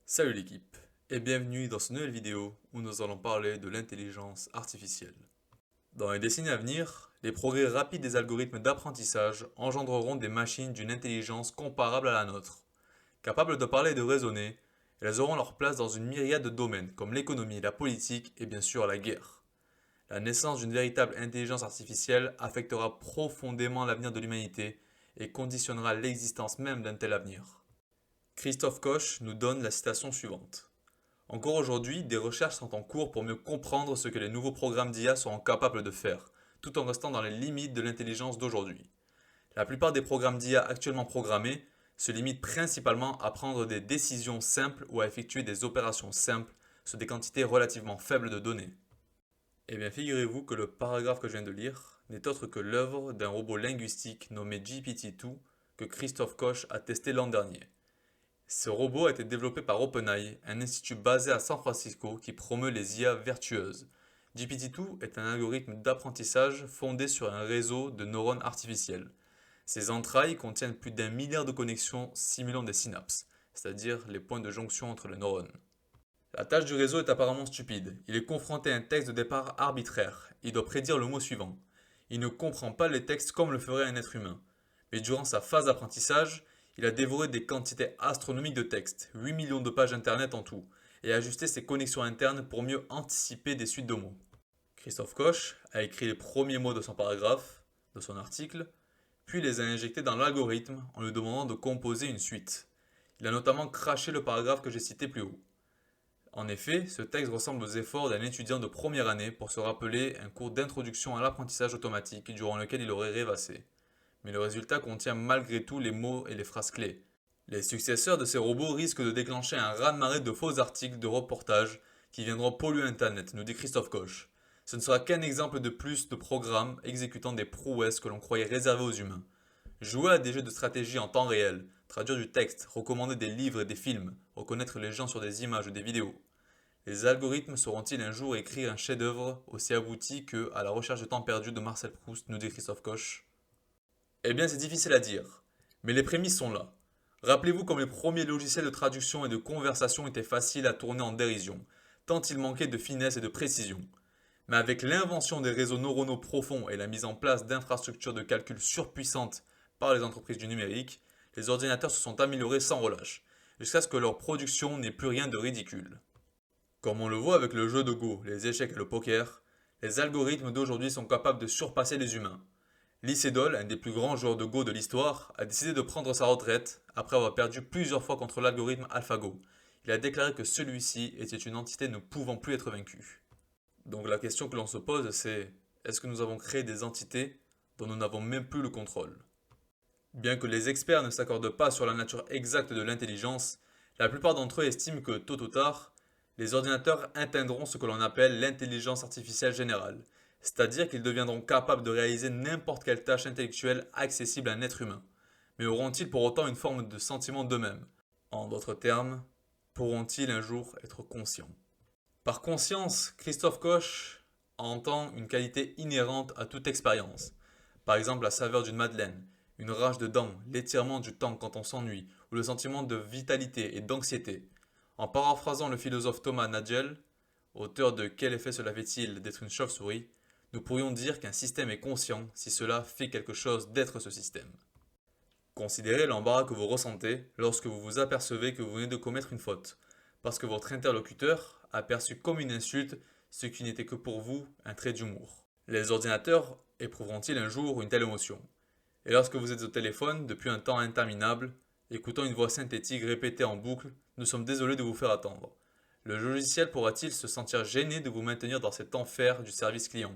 Salut l'équipe, et bienvenue dans cette nouvelle vidéo où nous allons parler de l'intelligence artificielle. Dans les décennies à venir, les progrès rapides des algorithmes d'apprentissage engendreront des machines d'une intelligence comparable à la nôtre. Capables de parler et de raisonner, elles auront leur place dans une myriade de domaines comme l'économie, la politique et bien sûr la guerre. La naissance d'une véritable intelligence artificielle affectera profondément l'avenir de l'humanité et conditionnera l'existence même d'un tel avenir. Christophe Koch nous donne la citation suivante. Encore aujourd'hui, des recherches sont en cours pour mieux comprendre ce que les nouveaux programmes d'IA seront capables de faire, tout en restant dans les limites de l'intelligence d'aujourd'hui. La plupart des programmes d'IA actuellement programmés se limitent principalement à prendre des décisions simples ou à effectuer des opérations simples sur des quantités relativement faibles de données. Eh bien, figurez-vous que le paragraphe que je viens de lire n'est autre que l'œuvre d'un robot linguistique nommé GPT-2 que Christophe Koch a testé l'an dernier. Ce robot a été développé par OpenAI, un institut basé à San Francisco qui promeut les IA vertueuses. GPT-2 est un algorithme d'apprentissage fondé sur un réseau de neurones artificiels. Ses entrailles contiennent plus d'1 milliard de connexions simulant des synapses, c'est-à-dire les points de jonction entre les neurones. La tâche du réseau est apparemment stupide. Il est confronté à un texte de départ arbitraire. Il doit prédire le mot suivant. Il ne comprend pas les textes comme le ferait un être humain. Mais durant sa phase d'apprentissage, il a dévoré des quantités astronomiques de textes, 8 millions de pages internet en tout, et a ajusté ses connexions internes pour mieux anticiper des suites de mots. Christophe Koch a écrit les premiers mots de son paragraphe, de son article, puis les a injectés dans l'algorithme en lui demandant de composer une suite. Il a notamment craché le paragraphe que j'ai cité plus haut. En effet, ce texte ressemble aux efforts d'un étudiant de première année pour se rappeler un cours d'introduction à l'apprentissage automatique durant lequel il aurait rêvassé. Mais le résultat contient malgré tout les mots et les phrases clés. Les successeurs de ces robots risquent de déclencher un raz-de-marée de faux articles de reportage qui viendront polluer Internet, nous dit Christophe Koch. Ce ne sera qu'un exemple de plus de programmes exécutant des prouesses que l'on croyait réservées aux humains. Jouer à des jeux de stratégie en temps réel, traduire du texte, recommander des livres et des films, reconnaître les gens sur des images ou des vidéos. Les algorithmes sauront-ils un jour écrire un chef-d'œuvre aussi abouti que À la recherche de temps perdu de Marcel Proust, nous dit Christophe Koch? Eh bien, c'est difficile à dire, mais les prémices sont là. Rappelez-vous comme les premiers logiciels de traduction et de conversation étaient faciles à tourner en dérision, tant ils manquaient de finesse et de précision. Mais avec l'invention des réseaux neuronaux profonds et la mise en place d'infrastructures de calcul surpuissantes par les entreprises du numérique, les ordinateurs se sont améliorés sans relâche, jusqu'à ce que leur production n'ait plus rien de ridicule. Comme on le voit avec le jeu de Go, les échecs et le poker, les algorithmes d'aujourd'hui sont capables de surpasser les humains. Lee Sedol, un des plus grands joueurs de Go de l'histoire, a décidé de prendre sa retraite après avoir perdu plusieurs fois contre l'algorithme AlphaGo. Il a déclaré que celui-ci était une entité ne pouvant plus être vaincue. Donc la question que l'on se pose c'est, est-ce que nous avons créé des entités dont nous n'avons même plus le contrôle? Bien que les experts ne s'accordent pas sur la nature exacte de l'intelligence, la plupart d'entre eux estiment que, tôt ou tard, les ordinateurs atteindront ce que l'on appelle l'intelligence artificielle générale, c'est-à-dire qu'ils deviendront capables de réaliser n'importe quelle tâche intellectuelle accessible à un être humain. Mais auront-ils pour autant une forme de sentiment d'eux-mêmes? En d'autres termes, pourront-ils un jour être conscients? Par conscience, Christophe Koch entend une qualité inhérente à toute expérience. Par exemple, la saveur d'une madeleine, une rage de dents, l'étirement du temps quand on s'ennuie, ou le sentiment de vitalité et d'anxiété. En paraphrasant le philosophe Thomas Nagel, auteur de Quel effet cela fait-il d'être une chauve-souris, nous pourrions dire qu'un système est conscient si cela fait quelque chose d'être ce système. Considérez l'embarras que vous ressentez lorsque vous vous apercevez que vous venez de commettre une faute, parce que votre interlocuteur a perçu comme une insulte ce qui n'était que pour vous un trait d'humour. Les ordinateurs éprouveront-ils un jour une telle émotion? Et lorsque vous êtes au téléphone depuis un temps interminable, écoutant une voix synthétique répétée en boucle, nous sommes désolés de vous faire attendre. Le logiciel pourra-t-il se sentir gêné de vous maintenir dans cet enfer du service client?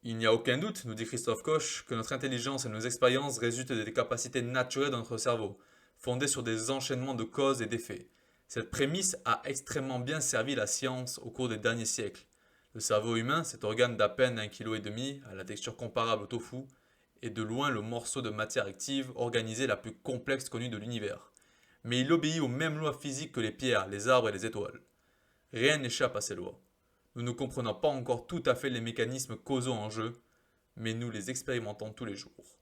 Il n'y a aucun doute, nous dit Christophe Koch, que notre intelligence et nos expériences résultent des capacités naturelles de notre cerveau, fondées sur des enchaînements de causes et d'effets. Cette prémisse a extrêmement bien servi la science au cours des derniers siècles. Le cerveau humain, cet organe d'à peine 1,5 kg, à la texture comparable au tofu, est de loin le morceau de matière active organisée la plus complexe connue de l'univers. Mais il obéit aux mêmes lois physiques que les pierres, les arbres et les étoiles. Rien n'échappe à ces lois. Nous ne comprenons pas encore tout à fait les mécanismes causaux en jeu, mais nous les expérimentons tous les jours.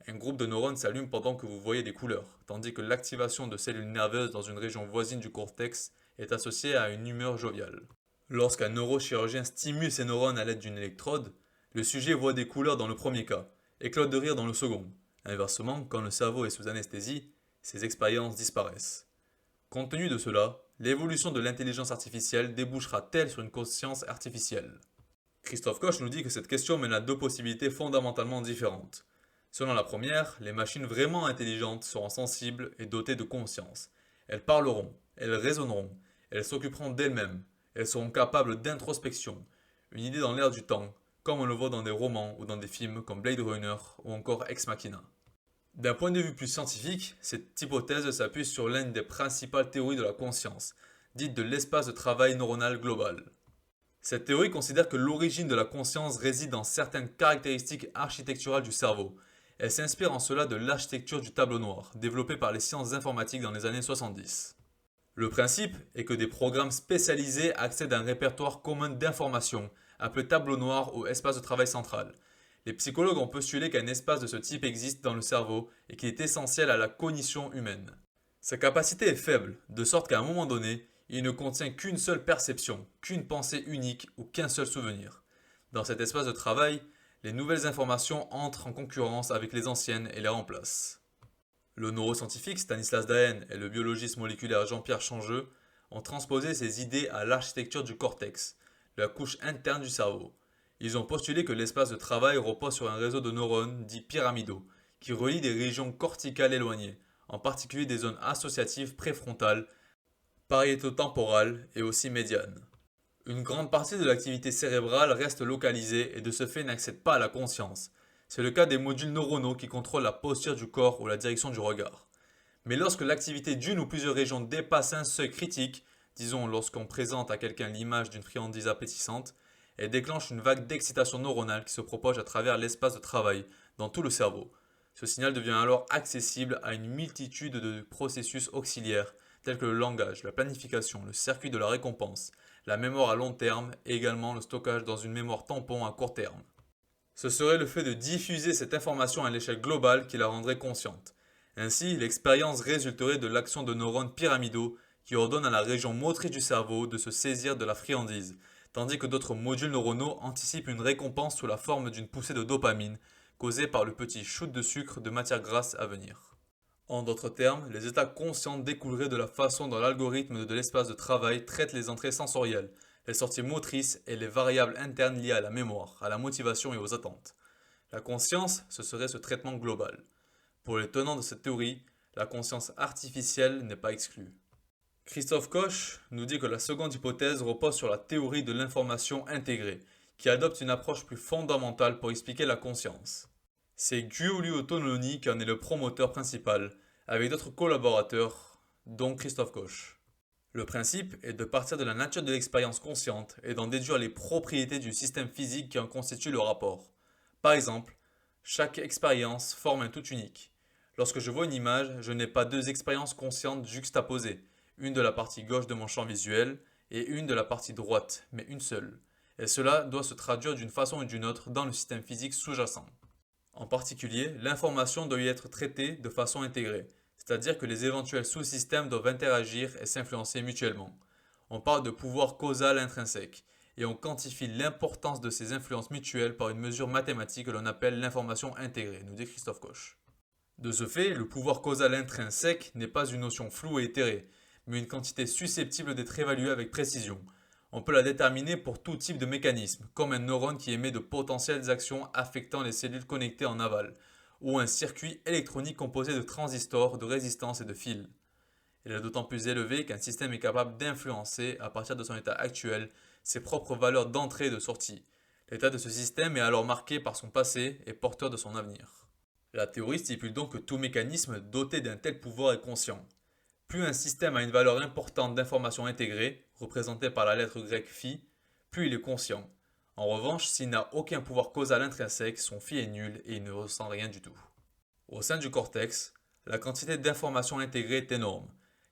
Un groupe de neurones s'allume pendant que vous voyez des couleurs, tandis que l'activation de cellules nerveuses dans une région voisine du cortex est associée à une humeur joviale. Lorsqu'un neurochirurgien stimule ces neurones à l'aide d'une électrode, le sujet voit des couleurs dans le premier cas, éclate de rire dans le second. Inversement, quand le cerveau est sous anesthésie, ces expériences disparaissent. Compte tenu de cela, l'évolution de l'intelligence artificielle débouchera-t-elle sur une conscience artificielle? Christophe Koch nous dit que cette question mène à deux possibilités fondamentalement différentes. Selon la première, les machines vraiment intelligentes seront sensibles et dotées de conscience. Elles parleront, elles raisonneront, elles s'occuperont d'elles-mêmes, elles seront capables d'introspection, une idée dans l'air du temps, comme on le voit dans des romans ou dans des films comme Blade Runner ou encore Ex Machina. D'un point de vue plus scientifique, cette hypothèse s'appuie sur l'une des principales théories de la conscience, dite de l'espace de travail neuronal global. Cette théorie considère que l'origine de la conscience réside dans certaines caractéristiques architecturales du cerveau. Elle s'inspire en cela de l'architecture du tableau noir, développée par les sciences informatiques dans les années 70. Le principe est que des programmes spécialisés accèdent à un répertoire commun d'informations, appelé tableau noir ou espace de travail central. Les psychologues ont postulé qu'un espace de ce type existe dans le cerveau et qu'il est essentiel à la cognition humaine. Sa capacité est faible, de sorte qu'à un moment donné, il ne contient qu'une seule perception, qu'une pensée unique ou qu'un seul souvenir. Dans cet espace de travail, les nouvelles informations entrent en concurrence avec les anciennes et les remplacent. Le neuroscientifique Stanislas Dehaene et le biologiste moléculaire Jean-Pierre Changeux ont transposé ces idées à l'architecture du cortex, la couche interne du cerveau. Ils ont postulé que l'espace de travail repose sur un réseau de neurones dits pyramidaux, qui relient des régions corticales éloignées, en particulier des zones associatives préfrontales, pariétotemporales et aussi médianes. Une grande partie de l'activité cérébrale reste localisée et de ce fait n'accède pas à la conscience. C'est le cas des modules neuronaux qui contrôlent la posture du corps ou la direction du regard. Mais lorsque l'activité d'une ou plusieurs régions dépasse un seuil critique, disons lorsqu'on présente à quelqu'un l'image d'une friandise appétissante, elle déclenche une vague d'excitation neuronale qui se propage à travers l'espace de travail dans tout le cerveau. Ce signal devient alors accessible à une multitude de processus auxiliaires tels que le langage, la planification, le circuit de la récompense, la mémoire à long terme et également le stockage dans une mémoire tampon à court terme. Ce serait le fait de diffuser cette information à l'échelle globale qui la rendrait consciente. Ainsi, l'expérience résulterait de l'action de neurones pyramidaux qui ordonnent à la région motrice du cerveau de se saisir de la friandise, tandis que d'autres modules neuronaux anticipent une récompense sous la forme d'une poussée de dopamine causée par le petit shoot de sucre de matière grasse à venir. En d'autres termes, les états conscients découleraient de la façon dont l'algorithme de l'espace de travail traite les entrées sensorielles, les sorties motrices et les variables internes liées à la mémoire, à la motivation et aux attentes. La conscience, ce serait ce traitement global. Pour les tenants de cette théorie, la conscience artificielle n'est pas exclue. Christophe Koch nous dit que la seconde hypothèse repose sur la théorie de l'information intégrée, qui adopte une approche plus fondamentale pour expliquer la conscience. C'est Giulio Tonoloni qui en est le promoteur principal, avec d'autres collaborateurs, dont Christophe Koch. Le principe est de partir de la nature de l'expérience consciente et d'en déduire les propriétés du système physique qui en constitue le rapport. Par exemple, chaque expérience forme un tout unique. Lorsque je vois une image, je n'ai pas deux expériences conscientes juxtaposées, une de la partie gauche de mon champ visuel et une de la partie droite, mais une seule. Et cela doit se traduire d'une façon ou d'une autre dans le système physique sous-jacent. En particulier, l'information doit y être traitée de façon intégrée, c'est-à-dire que les éventuels sous-systèmes doivent interagir et s'influencer mutuellement. On parle de pouvoir causal intrinsèque, et on quantifie l'importance de ces influences mutuelles par une mesure mathématique que l'on appelle l'information intégrée, nous dit Christophe Koch. De ce fait, le pouvoir causal intrinsèque n'est pas une notion floue et éthérée, mais une quantité susceptible d'être évaluée avec précision. On peut la déterminer pour tout type de mécanisme, comme un neurone qui émet de potentielles actions affectant les cellules connectées en aval, ou un circuit électronique composé de transistors, de résistances et de fils. Elle est d'autant plus élevée qu'un système est capable d'influencer, à partir de son état actuel, ses propres valeurs d'entrée et de sortie. L'état de ce système est alors marqué par son passé et porteur de son avenir. La théorie stipule donc que tout mécanisme doté d'un tel pouvoir est conscient. Plus un système a une valeur importante d'information intégrée, représentée par la lettre grecque phi, plus il est conscient. En revanche, s'il n'a aucun pouvoir causal intrinsèque, son phi est nul et il ne ressent rien du tout. Au sein du cortex, la quantité d'informations intégrées est énorme,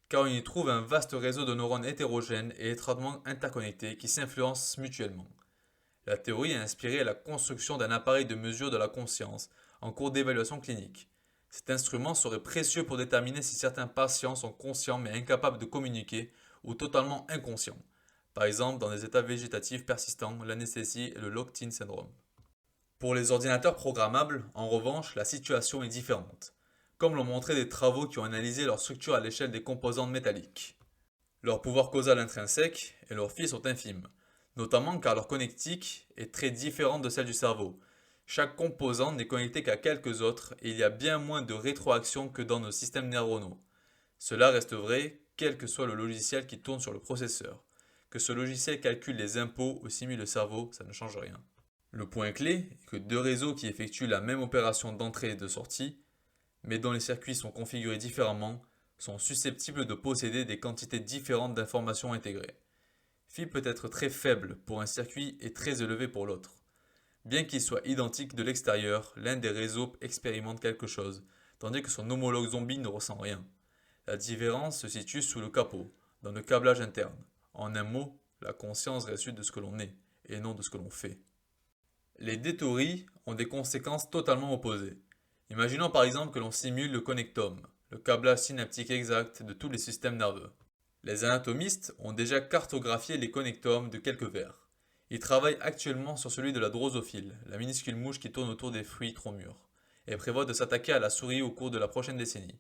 car on y trouve un vaste réseau de neurones hétérogènes et étroitement interconnectés qui s'influencent mutuellement. La théorie a inspiré la construction d'un appareil de mesure de la conscience, en cours d'évaluation clinique. Cet instrument serait précieux pour déterminer si certains patients sont conscients mais incapables de communiquer ou totalement inconscients, par exemple dans des états végétatifs persistants, l'anesthésie et le locked-in syndrome. Pour les ordinateurs programmables, en revanche, la situation est différente, comme l'ont montré des travaux qui ont analysé leur structure à l'échelle des composantes métalliques. Leur pouvoir causal intrinsèque et leur phi sont infimes, notamment car leur connectique est très différente de celle du cerveau. Chaque composante n'est connectée qu'à quelques autres et il y a bien moins de rétroaction que dans nos systèmes neuronaux. Cela reste vrai quel que soit le logiciel qui tourne sur le processeur. Que ce logiciel calcule les impôts ou simule le cerveau, ça ne change rien. Le point clé est que deux réseaux qui effectuent la même opération d'entrée et de sortie, mais dont les circuits sont configurés différemment, sont susceptibles de posséder des quantités différentes d'informations intégrées. Phi peut être très faible pour un circuit et très élevé pour l'autre. Bien qu'ils soient identiques de l'extérieur, l'un des réseaux expérimente quelque chose, tandis que son homologue zombie ne ressent rien. La différence se situe sous le capot, dans le câblage interne. En un mot, la conscience résulte de ce que l'on est, et non de ce que l'on fait. Les deux théories ont des conséquences totalement opposées. Imaginons par exemple que l'on simule le connectome, le câblage synaptique exact de tous les systèmes nerveux. Les anatomistes ont déjà cartographié les connectomes de quelques vers. Ils travaillent actuellement sur celui de la drosophile, la minuscule mouche qui tourne autour des fruits trop mûrs, et prévoient de s'attaquer à la souris au cours de la prochaine décennie.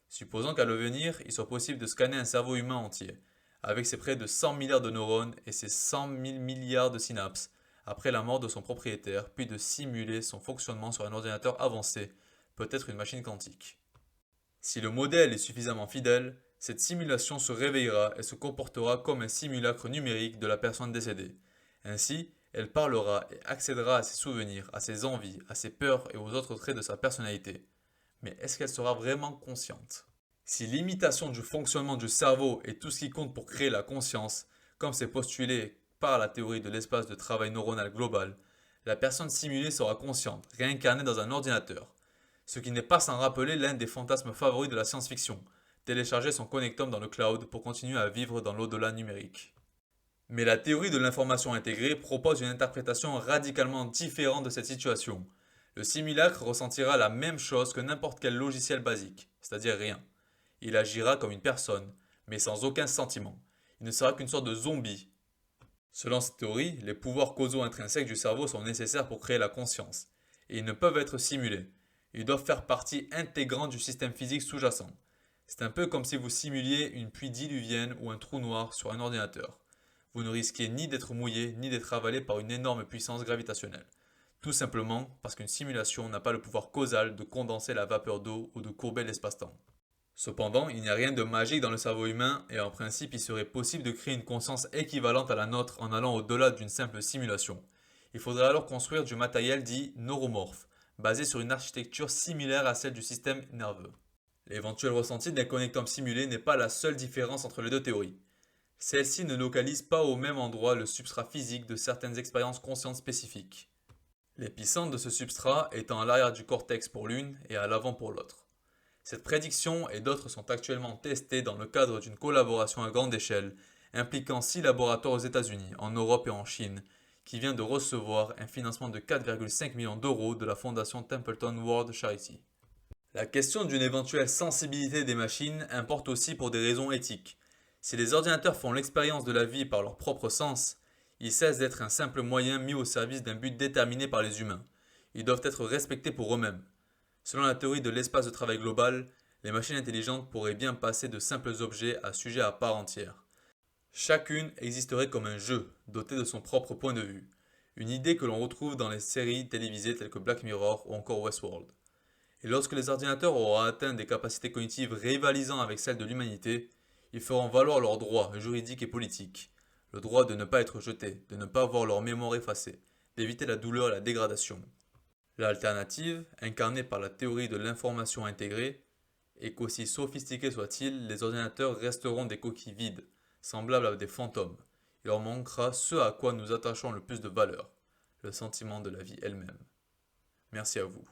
Supposons qu'à l'avenir, il soit possible de scanner un cerveau humain entier, avec ses près de 100 milliards de neurones et ses 100 000 milliards de synapses, après la mort de son propriétaire, puis de simuler son fonctionnement sur un ordinateur avancé, peut-être une machine quantique. Si le modèle est suffisamment fidèle, cette simulation se réveillera et se comportera comme un simulacre numérique de la personne décédée. Ainsi, elle parlera et accédera à ses souvenirs, à ses envies, à ses peurs et aux autres traits de sa personnalité. Mais est-ce qu'elle sera vraiment consciente? Si l'imitation du fonctionnement du cerveau est tout ce qui compte pour créer la conscience, comme c'est postulé par la théorie de l'espace de travail neuronal global, la personne simulée sera consciente, réincarnée dans un ordinateur. Ce qui n'est pas sans rappeler l'un des fantasmes favoris de la science-fiction, télécharger son connectome dans le cloud pour continuer à vivre dans l'au-delà numérique. Mais la théorie de l'information intégrée propose une interprétation radicalement différente de cette situation. Le simulacre ressentira la même chose que n'importe quel logiciel basique, c'est-à-dire rien. Il agira comme une personne, mais sans aucun sentiment. Il ne sera qu'une sorte de zombie. Selon cette théorie, les pouvoirs causaux intrinsèques du cerveau sont nécessaires pour créer la conscience, et ils ne peuvent être simulés. Ils doivent faire partie intégrante du système physique sous-jacent. C'est un peu comme si vous simuliez une pluie diluvienne ou un trou noir sur un ordinateur. Vous ne risquez ni d'être mouillé ni d'être avalé par une énorme puissance gravitationnelle. Tout simplement parce qu'une simulation n'a pas le pouvoir causal de condenser la vapeur d'eau ou de courber l'espace-temps. Cependant, il n'y a rien de magique dans le cerveau humain et en principe il serait possible de créer une conscience équivalente à la nôtre en allant au-delà d'une simple simulation. Il faudrait alors construire du matériel dit neuromorphe, basé sur une architecture similaire à celle du système nerveux. L'éventuel ressenti d'un connectome simulé n'est pas la seule différence entre les deux théories. Celle-ci ne localise pas au même endroit le substrat physique de certaines expériences conscientes spécifiques. L'épicentre de ce substrat étant à l'arrière du cortex pour l'une et à l'avant pour l'autre. Cette prédiction et d'autres sont actuellement testées dans le cadre d'une collaboration à grande échelle impliquant 6 laboratoires aux États-Unis, en Europe et en Chine, qui vient de recevoir un financement de 4,5 millions d'euros de la fondation Templeton World Charity. La question d'une éventuelle sensibilité des machines importe aussi pour des raisons éthiques. Si les ordinateurs font l'expérience de la vie par leur propre sens, ils cessent d'être un simple moyen mis au service d'un but déterminé par les humains. Ils doivent être respectés pour eux-mêmes. Selon la théorie de l'espace de travail global, les machines intelligentes pourraient bien passer de simples objets à sujets à part entière. Chacune existerait comme un jeu, doté de son propre point de vue. Une idée que l'on retrouve dans les séries télévisées telles que Black Mirror ou encore Westworld. Et lorsque les ordinateurs auront atteint des capacités cognitives rivalisant avec celles de l'humanité, ils feront valoir leurs droits juridiques et politiques. Le droit de ne pas être jetés, de ne pas voir leur mémoire effacée, d'éviter la douleur et la dégradation. L'alternative, incarnée par la théorie de l'information intégrée, est qu'aussi sophistiqués soient-ils, les ordinateurs resteront des coquilles vides, semblables à des fantômes. Il leur manquera ce à quoi nous attachons le plus de valeur, le sentiment de la vie elle-même. Merci à vous.